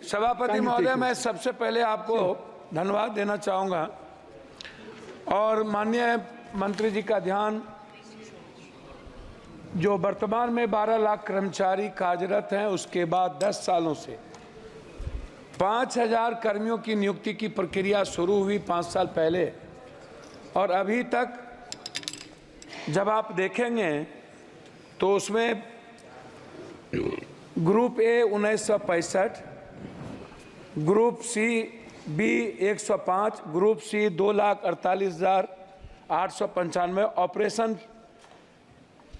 सभापति महोदय, मैं सबसे पहले आपको धन्यवाद देना चाहूँगा और माननीय मंत्री जी का ध्यान, जो वर्तमान में 12 लाख कर्मचारी कार्यरत हैं, उसके बाद 10 सालों से 5000 कर्मियों की नियुक्ति की प्रक्रिया शुरू हुई 5 साल पहले, और अभी तक जब आप देखेंगे तो उसमें group A 1965, group C B 105, group C 2,48,895, operation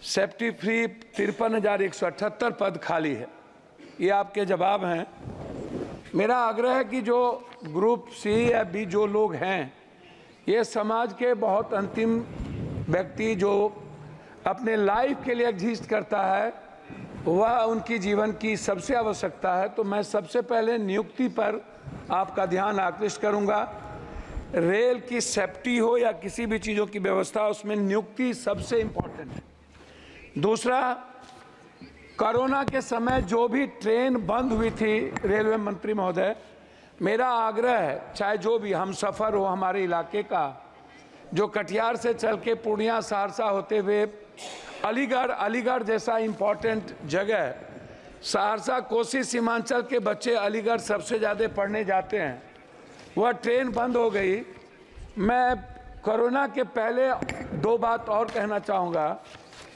safety free 53,178 पद खाली है। ये आपके जवाब हैं। मेरा आग्रह है कि जो ग्रुप सी या बी जो लोग हैं, ये समाज के बहुत अंतिम व्यक्ति जो अपने लाइफ के लिए एग्जिस्ट करता है, वह उनकी जीवन की सबसे आवश्यकता है। तो मैं सबसे पहले नियुक्ति पर आपका ध्यान आकृष्ट करूंगा। रेल की सेफ्टी हो या किसी भी चीज़ों की व्यवस्था, उसमें नियुक्ति सबसे इम्पोर्टेंट है। दूसरा, कोरोना के समय जो भी ट्रेन बंद हुई थी रेलवे मंत्री महोदय, मेरा आग्रह है, चाहे जो भी हम सफ़र हो हमारे इलाके का, जो कटिहार से चल के पूर्णिया सहरसा होते हुए अलीगढ़ जैसा इम्पोर्टेंट जगह, सहरसा कोसी सीमांचल के बच्चे अलीगढ़ सबसे ज़्यादा पढ़ने जाते हैं, वह ट्रेन बंद हो गई। मैं कोरोना के पहले 2 बात और कहना चाहूँगा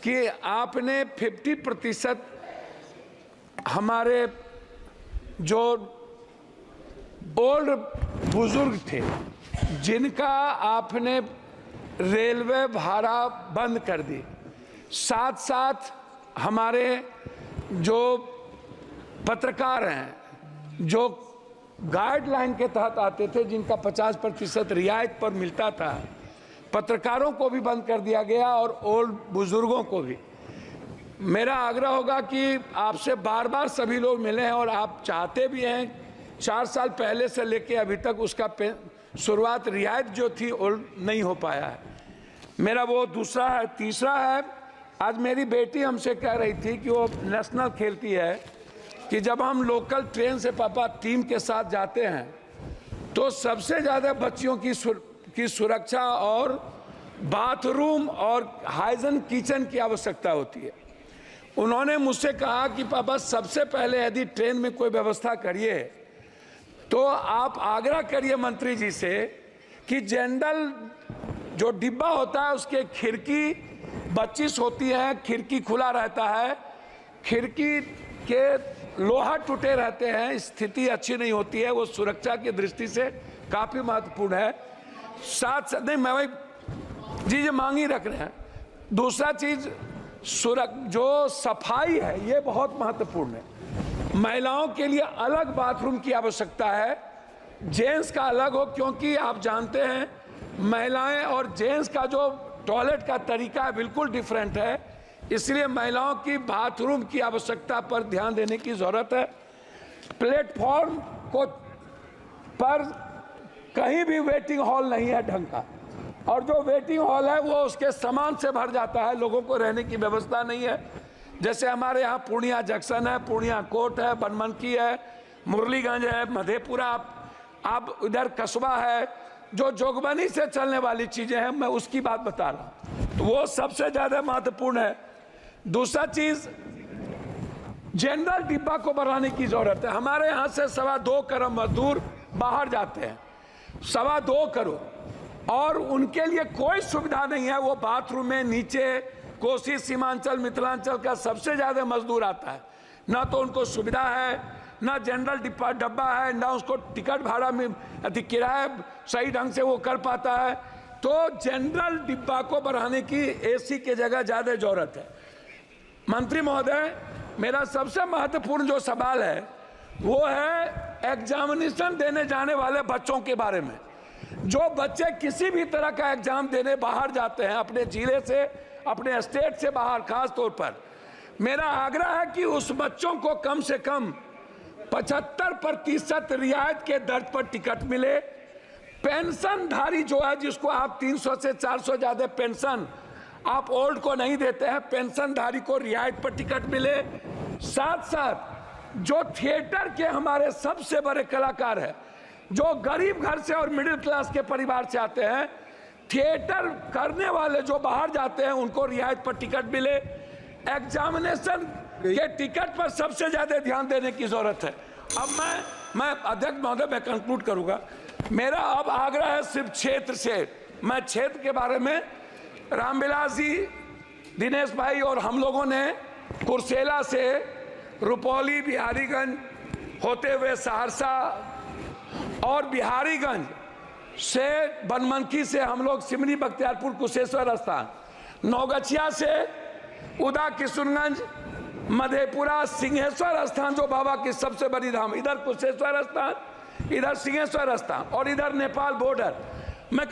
कि आपने 50% हमारे जो ओल्ड बुजुर्ग थे, जिनका आपने रेलवे भाड़ा बंद कर दी, साथ साथ हमारे जो पत्रकार हैं, जो गाइडलाइन के तहत आते थे, जिनका 50% रियायत पर मिलता था, पत्रकारों को भी बंद कर दिया गया और ओल्ड बुजुर्गों को भी। मेरा आग्रह होगा कि आपसे बार बार सभी लोग मिले हैं और आप चाहते भी हैं, 4 साल पहले से लेके अभी तक उसका शुरुआत रियायत जो थी ओल्ड नहीं हो पाया है। मेरा वो दूसरा है। तीसरा है, आज मेरी बेटी हमसे कह रही थी कि वो नेशनल खेलती है, कि जब हम लोकल ट्रेन से पापा टीम के साथ जाते हैं तो सबसे ज़्यादा बच्चियों की सुरक्षा और बाथरूम और हाइजीन किचन की आवश्यकता होती है। उन्होंने मुझसे कहा कि पापा सबसे पहले यदि ट्रेन में कोई व्यवस्था करिए तो आप आग्रह करिए मंत्री जी से कि जनरल जो डिब्बा होता है उसके खिड़की 25 होती है, खिड़की खुला रहता है, खिड़की के लोहा टूटे रहते हैं, स्थिति अच्छी नहीं होती है, वो सुरक्षा की दृष्टि से काफ़ी महत्वपूर्ण है। साथ नहीं, मैं वही चीज़ मांगी रख रहे हैं। दूसरा चीज़ जो सफाई है, ये बहुत महत्वपूर्ण है। महिलाओं के लिए अलग बाथरूम की आवश्यकता है, जेंट्स का अलग हो, क्योंकि आप जानते हैं महिलाएं और जेंट्स का जो टॉयलेट का तरीका है बिल्कुल डिफरेंट है, इसलिए महिलाओं की बाथरूम की आवश्यकता पर ध्यान देने की ज़रूरत है। प्लेटफॉर्म को पर कहीं भी वेटिंग हॉल नहीं है ढंग का, और जो वेटिंग हॉल है वो उसके सामान से भर जाता है, लोगों को रहने की व्यवस्था नहीं है। जैसे हमारे यहाँ पूर्णिया जंक्शन है, पूर्णिया कोर्ट है, बनमनकी है, मुरलीगंज है, मधेपुरा, अब इधर कस्बा है, जो जोगबनी से चलने वाली चीज़ें हैं, मैं उसकी बात बता रहा हूँ, तो वो सबसे ज़्यादा महत्वपूर्ण है। दूसरा चीज़, जनरल डिब्बा को बढ़ाने की ज़रूरत है। हमारे यहाँ से 2.25 करोड़ मजदूर बाहर जाते हैं, 2.25 करोड़, और उनके लिए कोई सुविधा नहीं है। वो बाथरूम में नीचे कोसी सीमांचल मिथिलांचल का सबसे ज़्यादा मजदूर आता है, ना तो उनको सुविधा है, ना जनरल डब्बा है, ना उसको टिकट भाड़ा में किराया सही ढंग से वो कर पाता है। तो जनरल डिब्बा को बढ़ाने की एसी के जगह ज़्यादा ज़रूरत है। मंत्री महोदय, मेरा सबसे महत्वपूर्ण जो सवाल है वो है एग्जामिनेशन देने जाने वाले बच्चों के बारे में। जो बच्चे किसी भी तरह का एग्जाम देने बाहर जाते हैं, अपने जिले से, अपने स्टेट से बाहर, खास तौर पर मेरा आग्रह है कि उस बच्चों को कम से कम 75% रियायत के दर पर टिकट मिले। पेंशनधारी जो है, जिसको आप 300 से 400 ज़्यादा पेंशन आप ओल्ड को नहीं देते हैं, पेंशनधारी को रियायत पर टिकट मिले। साथ साथ जो थिएटर के हमारे सबसे बड़े कलाकार हैं, जो गरीब घर से और मिडिल क्लास के परिवार से आते हैं, थिएटर करने वाले जो बाहर जाते हैं उनको रियायत पर टिकट मिले। एग्जामिनेशन के टिकट पर सबसे ज्यादा ध्यान देने की जरूरत है। अब मैं अध्यक्ष महोदय, मैं कंक्लूड करूंगा। मेरा अब आग्रह है सिर्फ क्षेत्र से, मैं क्षेत्र के बारे में रामविलास जी, दिनेश भाई और हम लोगों ने कुर्सेला से रुपौली, बिहारीगंज होते हुए सहरसा और बिहारीगंज से बनमनखी से हम लोग सिमरी, बख्तियारपुर, कुशेश्वर स्थान, नौगछिया से उदा, किशुनगंज, मधेपुरा, सिंहेश्वर स्थान जो बाबा की सबसे बड़ी धाम, इधर कुशेश्वर स्थान, इधर सिंहेश्वर स्थान और इधर नेपाल बॉर्डर। मैं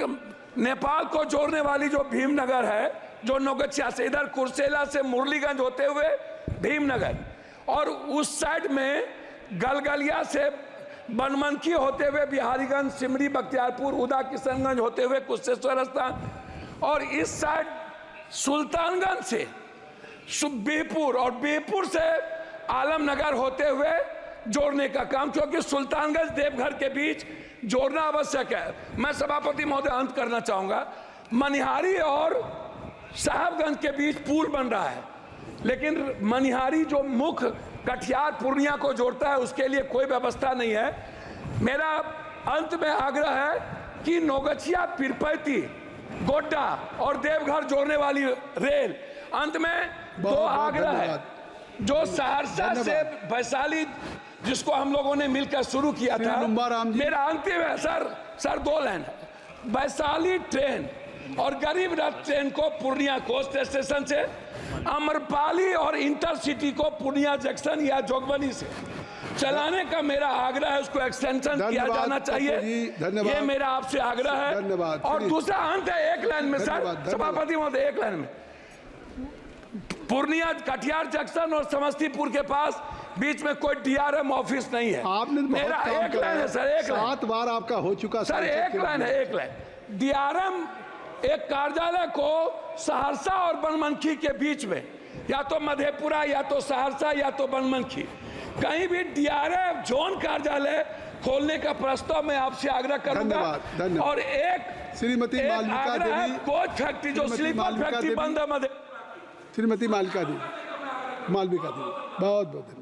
नेपाल को जोड़ने वाली जो भीमनगर है, जो नौगछिया से, इधर कुर्सेला से मुरलीगंज होते हुए भीमनगर, और उस साइड में गलगलिया से बनमनखी होते हुए बिहारीगंज, सिमरी, बख्तियारपुर, उदा, किशनगंज होते हुए कुशेश्वर स्थान, और इस साइड सुल्तानगंज से बिहपुर और बिहपुर से आलमनगर होते हुए जोड़ने का काम, क्योंकि सुल्तानगंज देवघर के बीच जोड़ना आवश्यक है। मैं सभापति महोदय अंत करना चाहूंगा। मनिहारी और साहबगंज के बीच पुल बन रहा है, लेकिन मनिहारी जो मुख्य कटिहार पूर्णिया को जोड़ता है उसके लिए कोई व्यवस्था नहीं है। मेरा अंत में आग्रह है कि नौगछिया, पीरपैती, गोड्डा और देवघर जोड़ने वाली रेल, अंत में दो आग्रह है। जो सहरसा से वैशाली, जिसको हम लोगों ने मिलकर शुरू किया था, मेरा अंतिम है सर 2 लाइन है। वैशाली ट्रेन और गरीब रथ ट्रेन को पूर्णिया कोस्ट स्टेशन से, अमरपाली और इंटरसिटी को पूर्णिया जंक्शन या जोगबनी से चलाने का मेरा आग्रह है। उसको एक्सटेंशन किया जाना चाहिए, ये मेरा आपसे आग्रह है। और दूसरा अंत है एक लाइन में सर, सभापति महोदय, एक लाइन में, पूर्णिया कटिहार जंक्शन और समस्तीपुर के पास बीच में कोई डीआरएम ऑफिस नहीं है। आपने मेरा एक लाइन है सर, एक लाइन, 7 बार आपका हो चुका सर, एक लाइन है, एक लाइन। डीआरएम एक कार्यालय को सहरसा और बनमनखी के बीच में, या तो मधेपुरा या तो सहरसा या तो बनमनखी, कहीं भी डीआरएम जोन कार्यालय खोलने का प्रस्ताव मैं आपसे आग्रह करूंगा। और एक श्रीमती मालविका देवी, कोच फैक्ट्री जो स्लीपर फैक्ट्री बंद है, श्रीमती मालविका देवी, बहुत बहुत